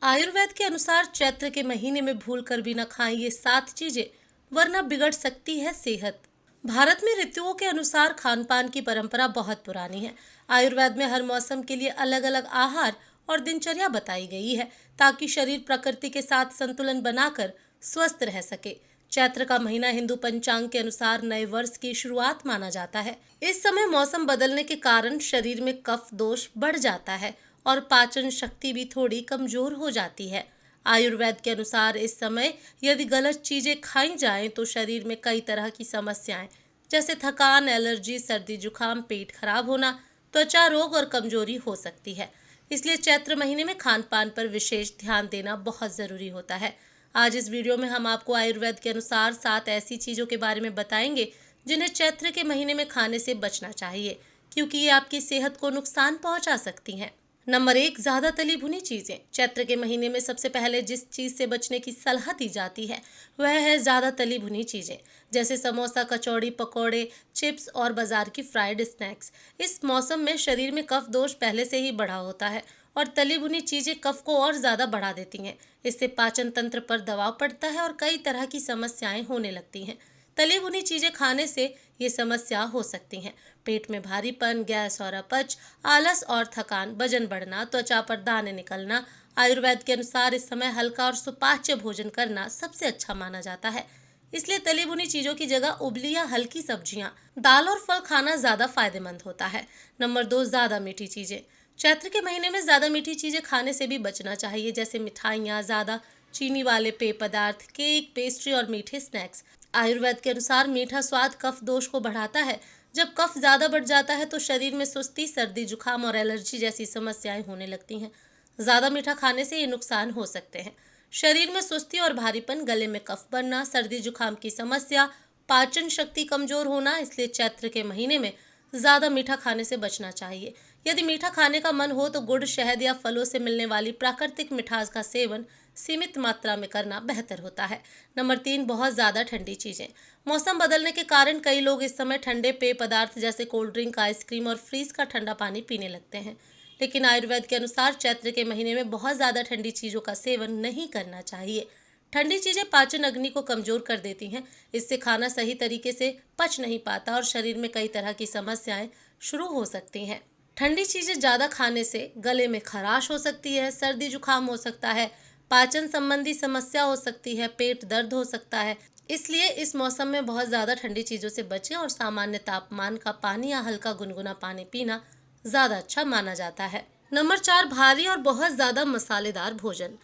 आयुर्वेद के अनुसार चैत्र के महीने में भूल कर भी न खाएं ये 7 चीजें, वरना बिगड़ सकती है सेहत। भारत में ऋतुओं के अनुसार खान पान की परंपरा बहुत पुरानी है। आयुर्वेद में हर मौसम के लिए अलग अलग आहार और दिनचर्या बताई गई है, ताकि शरीर प्रकृति के साथ संतुलन बनाकर स्वस्थ रह सके। चैत्र का महीना हिंदू पंचांग के अनुसार नए वर्ष की शुरुआत माना जाता है। इस समय मौसम बदलने के कारण शरीर में कफ दोष बढ़ जाता है और पाचन शक्ति भी थोड़ी कमजोर हो जाती है। आयुर्वेद के अनुसार इस समय यदि गलत चीजें खाई जाएं तो शरीर में कई तरह की समस्याएं जैसे थकान, एलर्जी, सर्दी जुकाम, पेट खराब होना, त्वचा रोग और कमजोरी हो सकती है। इसलिए चैत्र महीने में खान पान पर विशेष ध्यान देना बहुत जरूरी होता है। आज इस वीडियो में हम आपको आयुर्वेद के अनुसार 7 ऐसी चीजों के बारे में बताएंगे जिन्हें चैत्र के महीने में खाने से बचना चाहिए, क्योंकि ये आपकी सेहत को नुकसान पहुंचा सकती हैं। नंबर 1, ज्यादा तली भुनी चीजें। चैत्र के महीने में सबसे पहले जिस चीज से बचने की सलाह दी जाती है वह है ज्यादा तली भुनी चीजें, जैसे समोसा, कचौड़ी, पकौड़े, चिप्स और बाजार की फ्राइड स्नैक्स। इस मौसम में शरीर में कफ दोष पहले से ही बढ़ा होता है और तली भुनी चीजें कफ को और ज्यादा बढ़ा देती हैं। इससे पाचन तंत्र पर दबाव पड़ता है और कई तरह की समस्याएं होने लगती हैं। तली भुनी चीजें खाने से ये समस्या हो सकती हैं। पेट में भारीपन, गैस और अपच, आलस और थकान, वजन बढ़ना, त्वचा पर दाने निकलना। आयुर्वेद के अनुसार इस समय हल्का और सुपाच्य भोजन करना सबसे अच्छा माना जाता है। इसलिए तली भुनी चीजों की जगह उबली या हल्की सब्जियां, दाल और फल खाना ज्यादा फायदेमंद होता है। नंबर 2, ज्यादा मीठी चीजें। चैत्र के महीने में ज्यादा मीठी चीजें खाने से भी बचना चाहिए, जैसे मिठाइयाँ, ज्यादा चीनी वाले पेय पदार्थ, केक, पेस्ट्री और मीठे स्नैक्स। आयुर्वेद के अनुसार मीठा स्वाद कफ दोष को बढ़ाता है। जब कफ ज्यादा बढ़ जाता है तो शरीर में सुस्ती, सर्दी जुकाम और एलर्जी जैसी समस्याएं होने लगती हैं। ज्यादा मीठा खाने से ये नुकसान हो सकते हैं। शरीर में सुस्ती और भारीपन, गले में कफ बनना, सर्दी जुकाम की समस्या, पाचन शक्ति कमजोर होना। इसलिए चैत्र के महीने में ज्यादा मीठा खाने से बचना चाहिए। यदि मीठा खाने का मन हो तो गुड़, शहद या फलों से मिलने वाली प्राकृतिक मिठास का सेवन सीमित मात्रा में करना बेहतर होता है। नंबर 3, बहुत ज्यादा ठंडी चीजें। मौसम बदलने के कारण कई लोग इस समय ठंडे पेय पदार्थ जैसे कोल्ड ड्रिंक, आइसक्रीम और फ्रीज का ठंडा पानी पीने लगते हैं। लेकिन आयुर्वेद के अनुसार चैत्र के महीने में बहुत ज्यादा ठंडी चीजों का सेवन नहीं करना चाहिए। ठंडी चीजें पाचन अग्नि को कमजोर कर देती हैं। इससे खाना सही तरीके से पच नहीं पाता और शरीर में कई तरह की समस्याएं शुरू हो सकती हैं। ठंडी चीजें ज्यादा खाने से गले में खराश हो सकती है, सर्दी जुकाम हो सकता है, पाचन संबंधी समस्या हो सकती है, पेट दर्द हो सकता है। इसलिए इस मौसम में बहुत ज्यादा ठंडी चीजों से बचें और सामान्य तापमान का पानी या हल्का गुनगुना पानी पीना ज्यादा अच्छा माना जाता है। नंबर 4, भारी और बहुत ज्यादा मसालेदार भोजन।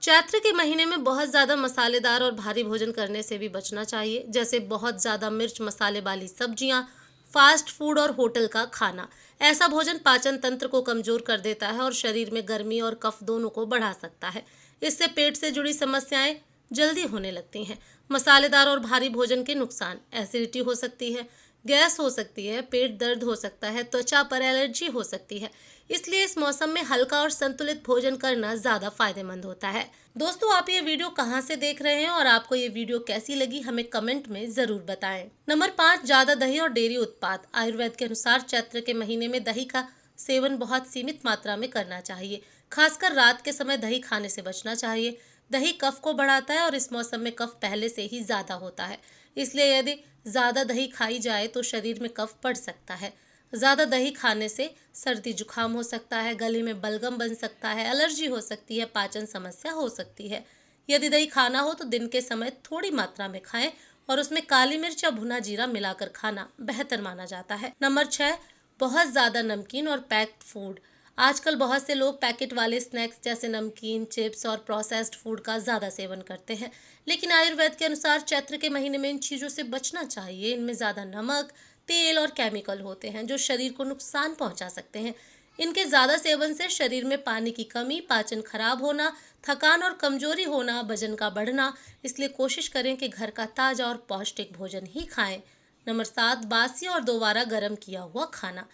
चैत्र के महीने में बहुत ज्यादा मसालेदार और भारी भोजन करने से भी बचना चाहिए, जैसे बहुत ज्यादा मिर्च मसाले वाली सब्जियां, फास्ट फूड और होटल का खाना। ऐसा भोजन पाचन तंत्र को कमजोर कर देता है और शरीर में गर्मी और कफ दोनों को बढ़ा सकता है। इससे पेट से जुड़ी समस्याएं जल्दी होने लगती हैं। मसालेदार और भारी भोजन के नुकसान: एसिडिटी हो सकती है, गैस हो सकती है, पेट दर्द हो सकता है, त्वचा पर एलर्जी हो सकती है। इसलिए इस मौसम में हल्का और संतुलित भोजन करना ज्यादा फायदेमंद होता है। दोस्तों, आप ये वीडियो कहाँ से देख रहे हैं और आपको ये वीडियो कैसी लगी, हमें कमेंट में जरूर बताएं। नंबर 5, ज्यादा दही और डेयरी उत्पाद। आयुर्वेद के अनुसार चैत्र के महीने में दही का सेवन बहुत सीमित मात्रा में करना चाहिए। खासकर रात के समय दही खाने से बचना चाहिए। दही कफ को बढ़ाता है और इस मौसम में कफ पहले से ही ज्यादा होता है। इसलिए यदि ज्यादा दही खाई जाए तो शरीर में कफ बढ़ सकता है। ज्यादा दही खाने से सर्दी जुकाम हो सकता है, गले में बलगम बन सकता है, एलर्जी हो सकती है, पाचन समस्या हो सकती है। यदि दही खाना हो तो दिन के समय थोड़ी मात्रा में खाएं और उसमें काली मिर्च या भुना जीरा मिलाकर खाना बेहतर माना जाता है। नंबर 6, बहुत ज्यादा नमकीन और पैक्ड फूड। आजकल बहुत से लोग पैकेट वाले स्नैक्स जैसे नमकीन, चिप्स और प्रोसेस्ड फूड का ज़्यादा सेवन करते हैं। लेकिन आयुर्वेद के अनुसार चैत्र के महीने में इन चीज़ों से बचना चाहिए। इनमें ज़्यादा नमक, तेल और केमिकल होते हैं जो शरीर को नुकसान पहुंचा सकते हैं। इनके ज़्यादा सेवन से शरीर में पानी की कमी, पाचन खराब होना, थकान और कमजोरी होना, वजन का बढ़ना। इसलिए कोशिश करें कि घर का ताज़ा और पौष्टिक भोजन ही खाएं। नंबर 7, बासी और दोबारा गर्म किया हुआ खाना।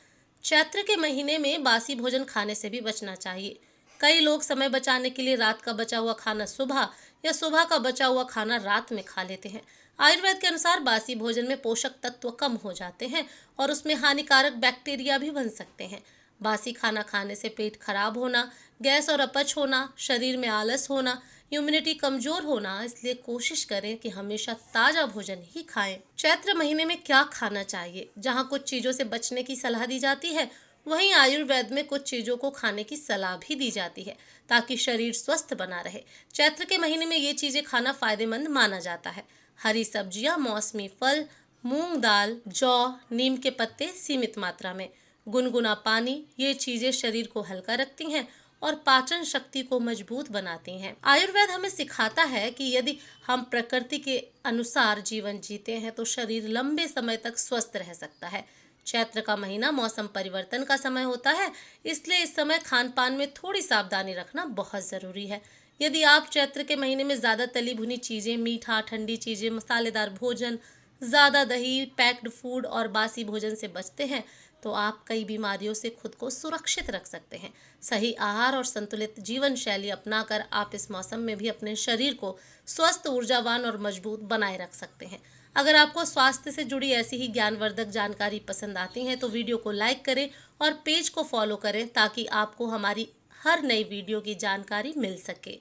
चैत्र के महीने में बासी भोजन खाने से भी बचना चाहिए। कई लोग समय बचाने के लिए रात का बचा हुआ खाना सुबह या सुबह का बचा हुआ खाना रात में खा लेते हैं। आयुर्वेद के अनुसार बासी भोजन में पोषक तत्व कम हो जाते हैं और उसमें हानिकारक बैक्टीरिया भी बन सकते हैं। बासी खाना खाने से पेट खराब होना, गैस और अपच होना, शरीर में आलस होना, इम्यूनिटी कमजोर होना, इसलिए कोशिश करें कि हमेशा ताजा भोजन ही खाएं। चैत्र महीने में क्या खाना चाहिए? जहां कुछ चीजों से बचने की सलाह दी जाती है, वहीं आयुर्वेद में कुछ चीजों को खाने की सलाह भी दी जाती है ताकि शरीर स्वस्थ बना रहे। चैत्र के महीने में ये चीजें खाना फायदेमंद माना जाता है। हरी सब्जियां, मौसमी फल, मूंग दाल, जौ, नीम के पत्ते सीमित मात्रा में, गुनगुना पानी, ये चीजें शरीर को हल्का रखती हैं और पाचन शक्ति को मजबूत बनाती हैं। आयुर्वेद हमें सिखाता है कि यदि हम प्रकृति के अनुसार जीवन जीते हैं तो शरीर लंबे समय तक स्वस्थ रह सकता है। चैत्र का महीना मौसम परिवर्तन का समय होता है, इसलिए इस समय खान पान में थोड़ी सावधानी रखना बहुत जरूरी है। यदि आप चैत्र के महीने में ज्यादा तली भुनी चीजें, मीठा, ठंडी चीजें, मसालेदार भोजन, ज्यादा दही, पैक्ड फूड और बासी भोजन से बचते हैं तो आप कई बीमारियों से खुद को सुरक्षित रख सकते हैं। सही आहार और संतुलित जीवन शैली अपनाकर आप इस मौसम में भी अपने शरीर को स्वस्थ, ऊर्जावान और मजबूत बनाए रख सकते हैं। अगर आपको स्वास्थ्य से जुड़ी ऐसी ही ज्ञानवर्धक जानकारी पसंद आती है तो वीडियो को लाइक करें और पेज को फॉलो करें ताकि आपको हमारी हर नई वीडियो की जानकारी मिल सके।